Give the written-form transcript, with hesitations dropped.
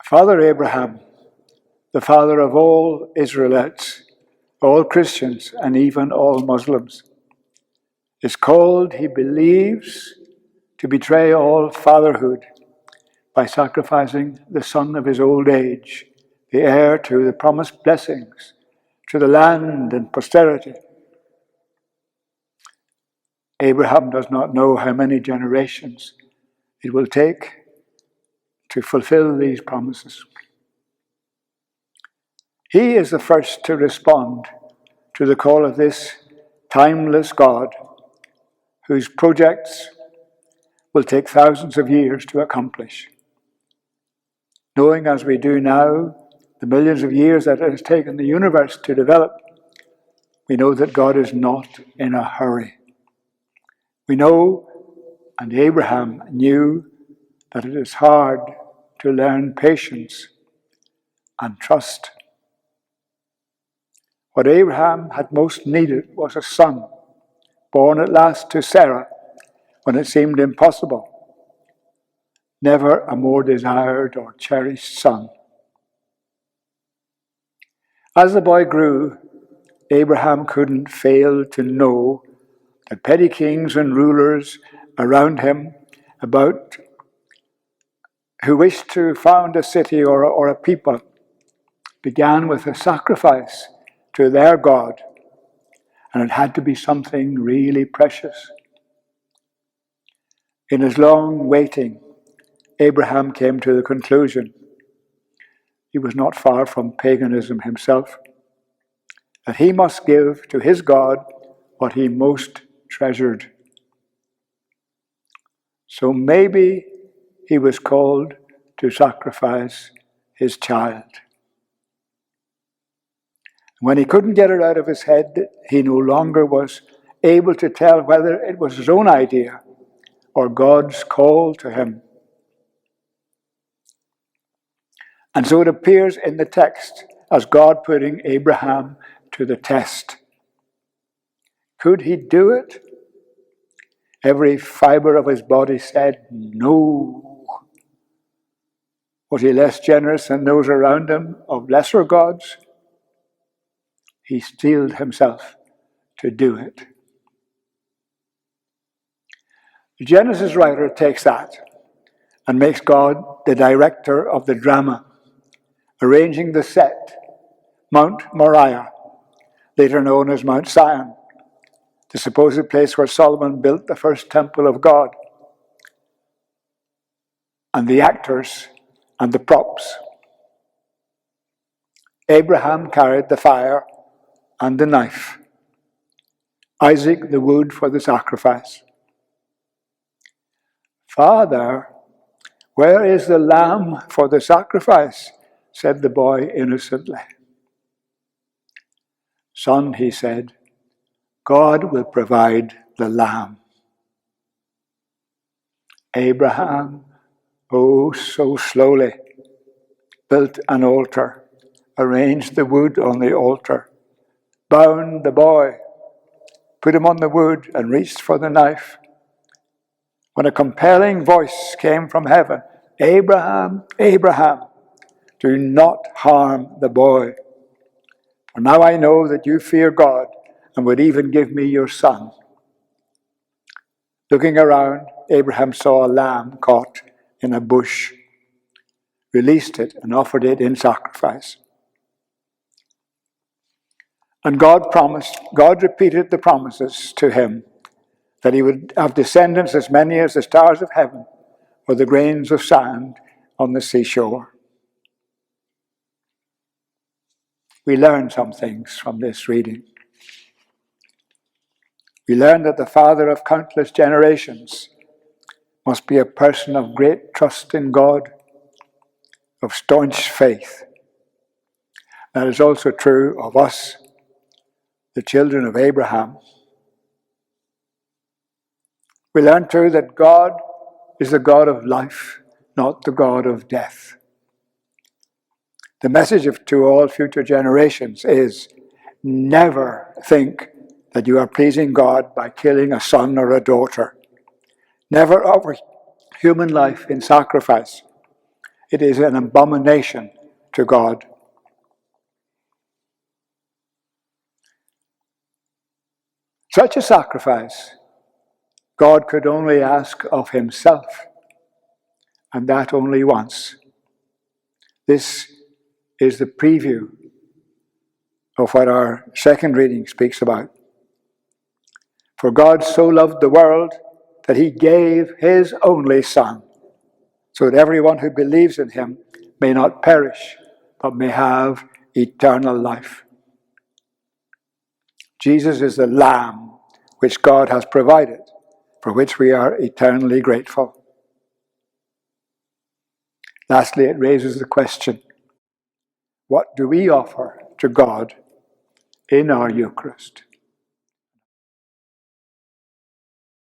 Father Abraham, the father of all Israelites, all Christians, and even all Muslims, is called, he believes, to betray all fatherhood by sacrificing the son of his old age, the heir to the promised blessings, to the land and posterity. Abraham does not know how many generations it will take to fulfill these promises. He is the first to respond to the call of this timeless God, whose projects will take thousands of years to accomplish. Knowing as we do now the millions of years that it has taken the universe to develop, we know that God is not in a hurry. We know, and Abraham knew, that it is hard to learn patience and trust. What Abraham had most needed was a son, born at last to Sarah when it seemed impossible. Never a more desired or cherished son. As the boy grew, Abraham couldn't fail to know that petty kings and rulers around him who wished to found a city or a people began with a sacrifice to their God, and it had to be something really precious. In his long waiting, Abraham came to the conclusion, he was not far from paganism himself, that he must give to his God what he most treasured. So maybe he was called to sacrifice his child. When he couldn't get it out of his head, he no longer was able to tell whether it was his own idea or God's call to him. And so it appears in the text as God putting Abraham to the test. Could he do it? Every fiber of his body said no. Was he less generous than those around him of lesser gods? He steeled himself to do it. The Genesis writer takes that and makes God the director of the drama, arranging the set, Mount Moriah, later known as Mount Zion, the supposed place where Solomon built the first temple of God, and the actors and the props. Abraham carried the fire and the knife, Isaac the wood for the sacrifice. "Father, where is the lamb for the sacrifice?" said the boy innocently. "Son," he said, "God will provide the lamb." Abraham, oh so slowly, built an altar, arranged the wood on the altar, bound the boy, put him on the wood, and reached for the knife. When a compelling voice came from heaven, "Abraham, Abraham, do not harm the boy. For now I know that you fear God and would even give me your son." Looking around, Abraham saw a lamb caught in a bush, released it, and offered it in sacrifice. And God repeated the promises to him that he would have descendants as many as the stars of heaven or the grains of sand on the seashore. We learn some things from this reading. We learn that the father of countless generations must be a person of great trust in God, of staunch faith. That is also true of us, the children of Abraham. We learn too that God is the God of life, not the God of death. The message to all future generations is, never think that you are pleasing God by killing a son or a daughter. Never offer human life in sacrifice It is an abomination to God. Such a sacrifice God could only ask of himself, and that only once. This is the preview of what our second reading speaks about. For God so loved the world that he gave his only Son, so that everyone who believes in him may not perish, but may have eternal life. Jesus is the Lamb which God has provided, for which we are eternally grateful. Lastly, it raises the question, what do we offer to God in our Eucharist?